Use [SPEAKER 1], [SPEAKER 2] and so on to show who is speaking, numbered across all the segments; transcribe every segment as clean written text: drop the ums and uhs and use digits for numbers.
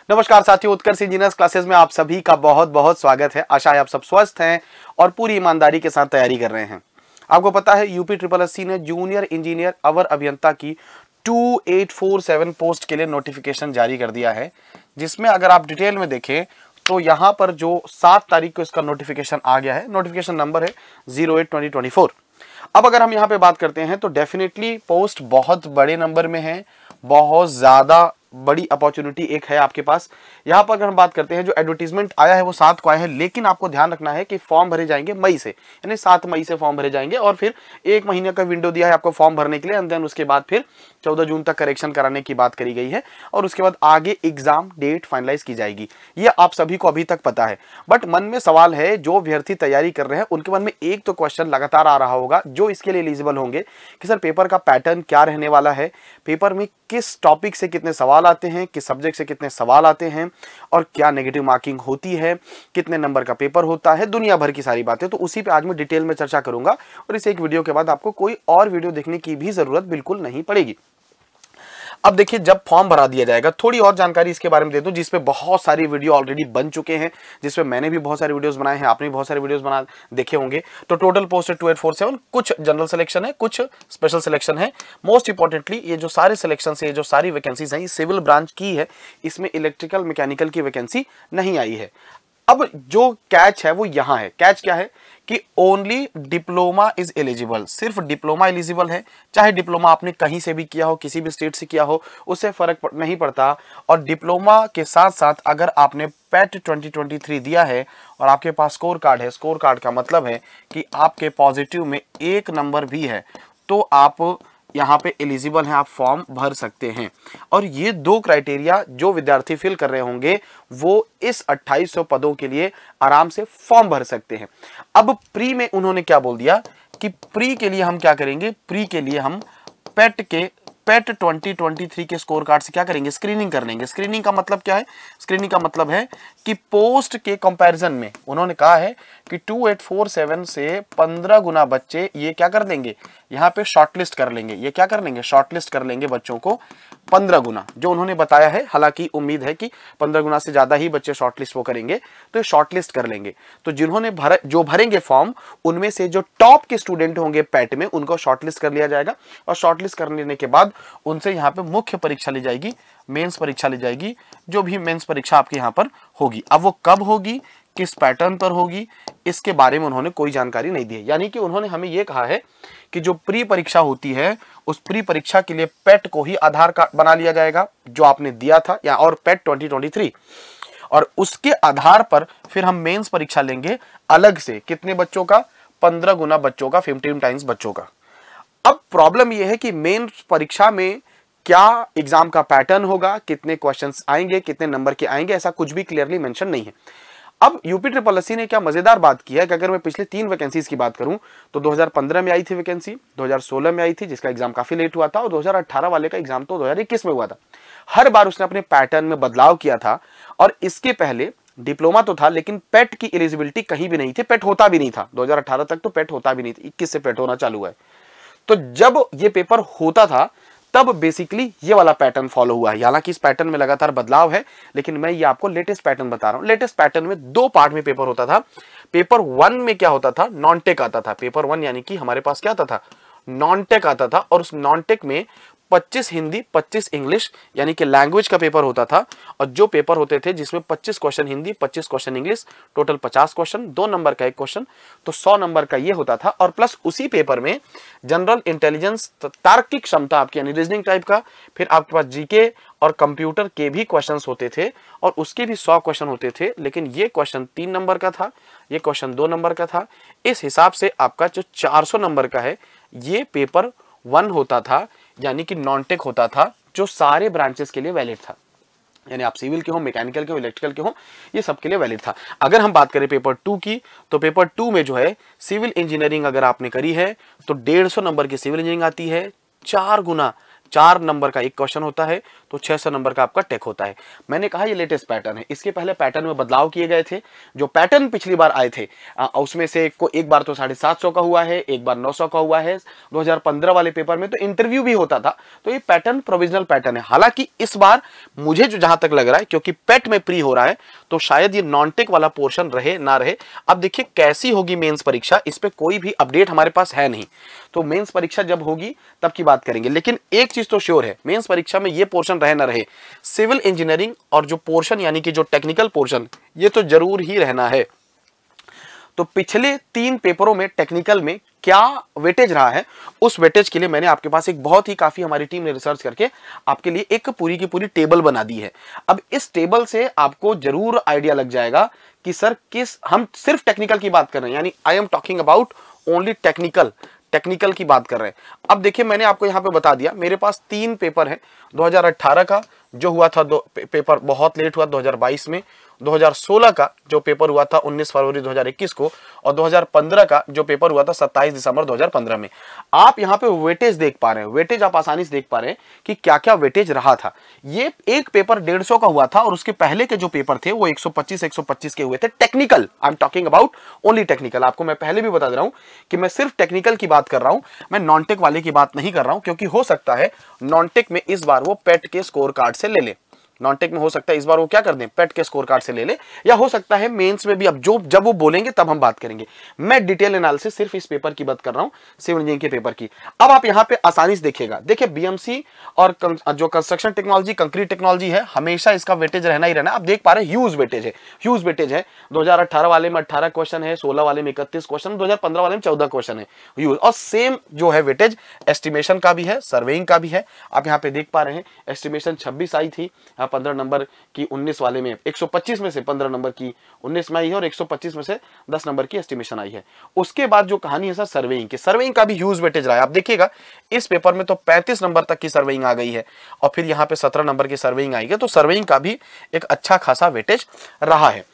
[SPEAKER 1] नमस्कार साथियों, उत्कर्ष engineers classes में आप सभी का बहुत बहुत स्वागत है। आशा है आप सब स्वस्थ हैं और पूरी ईमानदारी के साथ तैयारी कर रहे हैं। आपको पता है यूपी SSSC ने जूनियर इंजीनियर अवर अभियंता की 2847 पोस्ट के लिए नोटिफिकेशन जारी कर दिया है, जिसमें अगर आप डिटेल में देखें तो यहाँ पर जो 7 तारीख को इसका नोटिफिकेशन आ गया है, नोटिफिकेशन नंबर है 08/2024। अब अगर हम यहाँ पे बात करते हैं तो डेफिनेटली पोस्ट बहुत बड़े नंबर में है, बहुत ज्यादा बड़ी अपॉर्चुनिटी एक है आपके पास। यहाँ पर अगर हम बात करते हैं, जो एडवर्टीजमेंट आया है वो 7 को आया है, लेकिन आपको ध्यान रखना है कि फॉर्म भरे जाएंगे मई से, यानी 7 मई से फॉर्म भरे जाएंगे और फिर 1 महीने का विंडो दिया है आपको फॉर्म भरने के लिए। एंड देन उसके बाद फिर 14 जून तक करेक्शन कराने की बात करी गई है और उसके बाद आगे एग्जाम डेट फाइनलाइज की जाएगी। ये आप सभी को अभी तक पता है, बट मन में सवाल है, जो अभ्यर्थी तैयारी कर रहे हैं उनके मन में एक तो क्वेश्चन लगातार आ रहा होगा जो इसके लिए एलिजिबल होंगे कि सर पेपर का पैटर्न क्या रहने वाला है, पेपर में किस टॉपिक से कितने सवाल आते हैं, किस सब्जेक्ट से कितने सवाल आते हैं और क्या नेगेटिव मार्किंग होती है, कितने नंबर का पेपर होता है, दुनिया भर की सारी बातें। तो उसी पे आज मैं डिटेल में चर्चा करूंगा और इस एक वीडियो के बाद आपको कोई और वीडियो देखने की भी जरूरत बिल्कुल नहीं पड़ेगी। अब देखिए, जब फॉर्म भरा दिया जाएगा, थोड़ी और जानकारी इसके बारे में दे दूं, जिसपे बहुत सारी वीडियो ऑलरेडी बन चुके हैं, जिसपे मैंने भी बहुत सारे वीडियोस बनाए हैं, आपने भी बहुत सारे वीडियोस बना देखे होंगे। तो टोटल पोस्ट है 2847, कुछ जनरल सिलेक्शन है, कुछ स्पेशल सिलेक्शन है। मोस्ट इंपॉर्टेंटली ये जो सारे सिलेक्शन है, जो सारी वैकेंसीज हैं, ये सिविल ब्रांच की है, इसमें इलेक्ट्रिकल मैकेनिकल की वैकेंसी नहीं आई है। अब जो कैच है वो यहां है। कैच क्या है कि ओनली डिप्लोमा इज एलिजिबल, सिर्फ डिप्लोमा एलिजिबल है। चाहे डिप्लोमा आपने कहीं से भी किया हो, किसी भी स्टेट से किया हो, उससे फर्क नहीं पड़ता। और डिप्लोमा के साथ साथ अगर आपने पेट 2023 दिया है और आपके पास स्कोर कार्ड है, स्कोर कार्ड का मतलब है कि आपके पॉजिटिव में 1 नंबर भी है, तो आप यहाँ पे एलिजिबल हैं, आप फॉर्म भर सकते हैं। और ये 2 क्राइटेरिया जो विद्यार्थी फिल कर रहे होंगे वो इस 2800 पदों के लिए आराम से फॉर्म भर सकते हैं। अब प्री में उन्होंने क्या बोल दिया कि प्री के लिए हम क्या करेंगे, प्री के लिए हम पेट 2023 के स्कोर कार्ड से क्या करेंगे, स्क्रीनिंग कर लेंगे। स्क्रीनिंग का मतलब क्या है? स्क्रीनिंग का मतलब है कि पोस्ट के कंपैरिजन में उन्होंने कहा है कि 2847 से 15 गुना बच्चे ये क्या कर देंगे, यहाँ पे शॉर्टलिस्ट कर लेंगे। ये क्या कर लेंगे, शॉर्टलिस्ट कर लेंगे बच्चों को 15 गुना, जो उन्होंने बताया है। हालांकि उम्मीद है कि 15 गुना से ज्यादा ही बच्चे शॉर्टलिस्ट वो करेंगे, तो शॉर्टलिस्ट कर लेंगे। तो जिन्होंने जो भरेंगे फॉर्म, उनमें से जो टॉप के स्टूडेंट होंगे पैट में, उनको शॉर्टलिस्ट कर लिया जाएगा और शॉर्टलिस्ट कर लेने के बाद उनसे यहाँ पे मुख्य परीक्षा ली जाएगी, मेंस परीक्षा ली जाएगी। जो भी मेंस परीक्षा आपके यहाँ पर होगी, अब वो कब होगी, किस पैटर्न पर होगी, इसके बारे में उन्होंने कोई जानकारी नहीं दी है। यानी कि उन्होंने हमें यह कहा है कि जो प्री परीक्षा होती है, उस प्री परीक्षा के लिए पेट को ही आधार कार्ड बना लिया जाएगा जो आपने दिया था, या और पेट 2023, और उसके आधार पर फिर हम मेंस परीक्षा लेंगे अलग से। कितने बच्चों का? 15 गुना बच्चों का, 15 टाइम्स बच्चों का। अब प्रॉब्लम यह है कि मेंस परीक्षा में क्या एग्जाम का पैटर्न होगा, कितने क्वेश्चंस आएंगे, कितने नंबर के आएंगे, ऐसा कुछ भी क्लियरली मेंशन नहीं है। अब यूपी SSSC ने क्या मजेदार बात की है कि अगर मैं पिछले 3 वैकेंसीज की बात करूं तो 2015 में आई थी वैकेंसी, 2016 में आई थी जिसका एग्जाम काफी लेट हुआ था, और 2018 वाले का एग्जाम तो 2021 में हुआ था। हर बार उसने अपने पैटर्न में बदलाव किया था। और इसके पहले डिप्लोमा तो था, लेकिन पेट की एलिजिबिलिटी कहीं भी नहीं थी, पेट होता भी नहीं था। 2018 तक तो पेट होता भी नहीं था, 21 से पेट होना चालू हुआ है। तो जब ये पेपर होता था तब बेसिकली ये वाला पैटर्न फॉलो हुआ है। हालांकि इस पैटर्न में लगातार बदलाव है, लेकिन मैं ये आपको लेटेस्ट पैटर्न बता रहा हूं। लेटेस्ट पैटर्न में 2 पार्ट में पेपर होता था। पेपर 1 में क्या होता था, नॉन टेक आता था। पेपर 1 यानी कि हमारे पास क्या आता था, नॉन टेक आता था, और उस नॉन टेक में 25 हिंदी 25 इंग्लिश यानी कि लैंग्वेज का पेपर होता था। और जो पेपर होते थे जिसमें 25 question Hindi, 25 question English, total 50 question, 2 number का 1 क्वेश्चन, तो 100 नंबर का ये होता था। और प्लस उसी पेपर में जनरल इंटेलिजेंस, तार्किक क्षमता आपकी यानी रीजनिंग टाइप का, फिर आपके पास जीके और कंप्यूटर के भी क्वेश्चंस होते थे, और उसके भी 100 क्वेश्चन होते थे। लेकिन ये क्वेश्चन 3 नंबर का था, ये क्वेश्चन 2 नंबर का था। इस हिसाब से आपका जो 400 नंबर का है, ये पेपर 1 होता था, यानी कि नॉन टेक होता था, जो सारे ब्रांचेस के लिए वैलिड था। यानी आप सिविल के हो, मैकेनिकल के हो, इलेक्ट्रिकल के हो, ये सबके लिए वैलिड था। अगर हम बात करें पेपर 2 की, तो पेपर 2 में जो है सिविल इंजीनियरिंग अगर आपने करी है तो 150 नंबर की सिविल इंजीनियरिंग आती है, 4 गुना 4 नंबर का एक क्वेश्चन होता है, तो 600 नंबर का आपका टेक होता है। मैंने कहा ये लेटेस्ट पैटर्न है, इसके पहले पैटर्न में बदलाव किए गए थे। जो पैटर्न पिछली बार आए थे उसमें से एक बार तो 750 का हुआ है, एक बार 900 का हुआ है। 2015 वाले पेपर में तो इंटरव्यू भी होता था। तो ये पैटर्न प्रोविजनल पैटर्न है। हालांकि इस बार मुझे जो जहां तक लग रहा है, क्योंकि पेट में प्री हो रहा है, तो शायद ये नॉन टेक वाला पोर्शन रहे ना रहे। अब देखिए कैसी होगी मेंस परीक्षा, इस पे कोई भी अपडेट हमारे पास है नहीं। तो मेंस परीक्षा जब होगी तब की बात करेंगे। लेकिन एक चीज तो श्योर है, मेंस परीक्षा में ये पोर्शन रहे ना रहे, सिविल इंजीनियरिंग और जो पोर्शन यानी कि जो टेक्निकल पोर्शन, ये तो जरूर ही रहना है। तो पिछले 3 पेपरों में टेक्निकल में क्या वेटेज रहा है, उस वेटेज के लिए मैंने आपके पास एक बहुत ही काफी हमारी टीम ने रिसर्च करके आपके लिए एक पूरी की पूरी टेबल बना दी है। अब इस टेबल से आपको जरूर आइडिया लग जाएगा कि सर हम सिर्फ टेक्निकल की बात कर रहे हैं, यानी I am talking about only technical की बात कर रहे हैं। अब देखिए मैंने आपको यहां पे बता दिया, मेरे पास 3 पेपर है। 2018 का जो हुआ था पेपर बहुत लेट हुआ 2022 में, 2016 का जो पेपर हुआ था 19 फरवरी 2021 को, और 2015 का जो पेपर हुआ था 27 दिसंबर 2015 में। आप यहाँ पे वेटेज देख पा रहे हैं, वेटेज आप आसानी से देख पा रहे हैं कि क्या क्या वेटेज रहा था। ये एक पेपर 150 का हुआ था, और उसके पहले के जो पेपर थे वो 125 के हुए थे technical. I am talking about only technical. आपको मैं पहले भी बता दे रहा हूं कि मैं सिर्फ टेक्निकल की बात कर रहा हूं, मैं नॉन टेक वाले की बात नहीं कर रहा हूं, क्योंकि हो सकता है नॉन टेक में इस बार वो पेट के स्कोर कार्ड से ले ले। नॉन टेक में हो सकता है इस बार वो क्या कर दें, पेट के स्कोर कार्ड से ले ले, या हो सकता है मेंस में भी। अब जब वो बोलेंगे तब हम बात करेंगे। मैं डिटेल एनालिसिस सिर्फ इस पेपर की बात कर रहा हूं, सिविल इंजीनियरिंग के पेपर की। अब आप यहां पे आसानी से देखिएगा, देखिए बीएमसी और जो कंस्ट्रक्शन टेक्नोलॉजी, कंक्रीट टेक्नोलॉजी है, हमेशा इसका वेटेज रहना ही रहना। आप देख पा रहे हैं ह्यूज वेटेज है। 2018 वाले में 18 क्वेश्चन है, 16 वाले में 31 क्वेश्चन, 2015 वाले में 14 क्वेश्चन है ह्यूज। और सेम जो है वेटेज एस्टिमेशन का भी है, सर्वेइंग का भी है। आप यहां पे देख पा रहे हैं एस्टिमेशन 26 आई थी 15 नंबर की, 19 वाले में 125 में से 15 नंबर की 19 में आई है, और 125 में से 10 नंबर की एस्टिमेशन आई है। उसके बाद जो कहानी है सर सर्वेइंग का भी ह्यूज वेटेज रहा है। आप देखिएगा इस पेपर में तो 35 नंबर तक की सर्वेइंग आ गई है, और फिर यहां पे 17 नंबर की सर्वेइंग आई है। तो सर्वेइंग का भी एक अच्छा खासा वेटेज रहा है।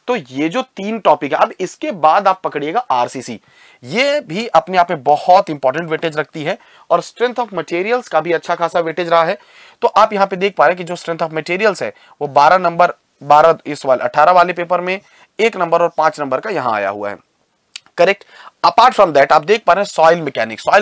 [SPEAKER 1] तो ये जो 3 टॉपिक है, अब इसके बाद आप पकड़िएगा आरसीसी, ये भी अपने आप में बहुत इंपॉर्टेंट वेटेज रखती है, और स्ट्रेंथ ऑफ मटेरियल्स का भी अच्छा खासा वेटेज रहा है। तो आप यहां पे देख पा रहे हैं कि जो स्ट्रेंथ ऑफ मटेरियल्स है वो 12 नंबर, 12 इस वाले 18 वाले पेपर में 1 नंबर और 5 नंबर का यहां आया हुआ है, करेक्ट। अपार्ट फ्रॉम दैट आप देख पा रहे हैं सॉइल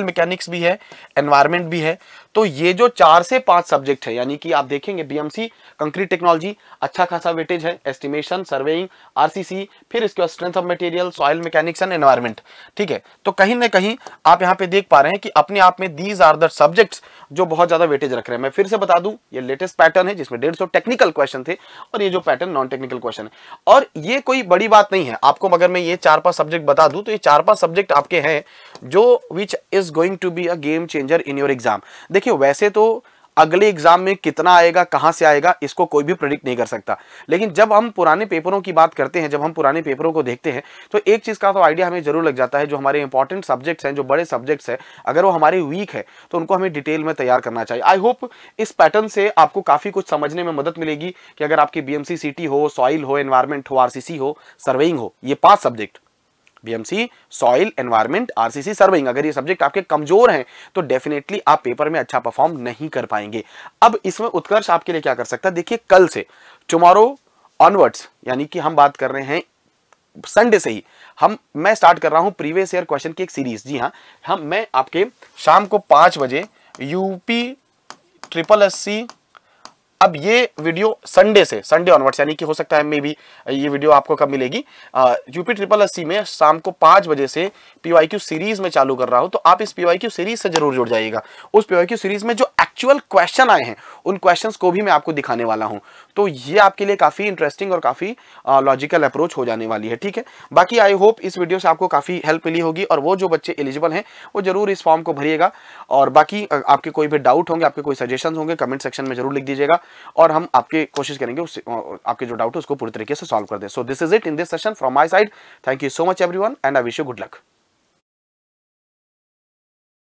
[SPEAKER 1] मैकेनिक्स भी है, एनवायरमेंट भी है। तो ये जो 4 से 5 सब्जेक्ट है, यानी कि आप देखेंगे बीएमसी, कंक्रीट टेक्नोलॉजी अच्छा खासा वेटेज है, एस्टिमेशन, सर्वेइंग, आरसीसी, फिर इसके बाद strength of material, soil mechanics and environment, ठीक है। तो कहीं ना कहीं आप यहां पे देख पा रहे हैं कि अपने आप में दीज आर द सब्जेक्ट्स जो बहुत ज्यादा वेटेज रख रहे हैं। मैं फिर से बता दूं, ये लेटेस्ट पैटर्न है जिसमें 150 टेक्निकल क्वेश्चन थे, और ये जो पैटर्न नॉन टेक्निकल क्वेश्चन है। और ये कोई बड़ी बात नहीं है आपको, अगर मैं ये 4-5 सब्जेक्ट बता दूं, तो ये 4-5 सब्जेक्ट आपके हैं जो which is going to be a game changer in your exam. देखिए वैसे तो अगले एग्जाम में कितना आएगा, कहां से आएगा, इसको कोई भी प्रेडिक्ट नहीं कर सकता। लेकिन जब हम पुराने पेपरों की बात करते हैं, जब हम पुराने पेपरों को देखते हैं, तो एक चीज का तो आइडिया हमें जरूर लग जाता है। जो हमारे इंपॉर्टेंट सब्जेक्ट्स हैं, जो बड़े सब्जेक्ट्स हैं, अगर वो हमारे वीक है तो उनको हमें डिटेल में तैयार करना चाहिए। आई होप इस पैटर्न से आपको काफी कुछ समझने में मदद मिलेगी कि अगर आपकी बीएमसी सीटी हो, सॉइल हो, एनवायरमेंट हो, आरसीसी हो, सर्वेइंग हो, ये 5 subject BMC, soil, environment, RCC, surveying, अगर ये सब्जेक्ट आपके कमजोर हैं तो डेफिनेटली आप पेपर में अच्छा परफॉर्म नहीं कर पाएंगे। अब इसमें उत्कर्ष आपके लिए क्या कर सकता है, देखिए कल से टुमारो ऑनवर्ड्स, यानी कि हम बात कर रहे हैं संडे से ही, मैं स्टार्ट कर रहा हूं प्रीवियस ईयर क्वेश्चन की एक सीरीज। जी हाँ, मैं आपके शाम को 5 बजे यूपी SSC, अब ये वीडियो संडे ऑनवर्ड्स, यानी कि हो सकता है मे बी ये वीडियो आपको कब मिलेगी, यूपी SSC में शाम को 5 बजे से पीवाईक्यू सीरीज में चालू कर रहा हूं। तो आप इस पीवाईक्यू सीरीज से जरूर जुड़ जाइएगा। उस पीवाईक्यू सीरीज में जो एक्चुअल क्वेश्चन आए हैं उन क्वेश्चंस को भी मैं आपको दिखाने वाला हूं। तो ये आपके लिए काफी इंटरेस्टिंग और काफी लॉजिकल अप्रोच हो जाने वाली है, ठीक है। बाकी आई होप इस वीडियो से आपको काफी हेल्प मिली होगी, और वो जो बच्चे एलिजिबल हैं वो जरूर इस फॉर्म को भरिएगा। और बाकी आपके कोई भी डाउट होंगे, आपके कोई सजेशन होंगे, कमेंट सेक्शन में जरूर लिख दीजिएगा, और हम आपके कोशिश करेंगे उससे आपके जो डाउट है उसको पूरी तरीके से सॉल्व कर दें। So this is it in this session from my side. Thank you so much everyone, and I wish you good luck.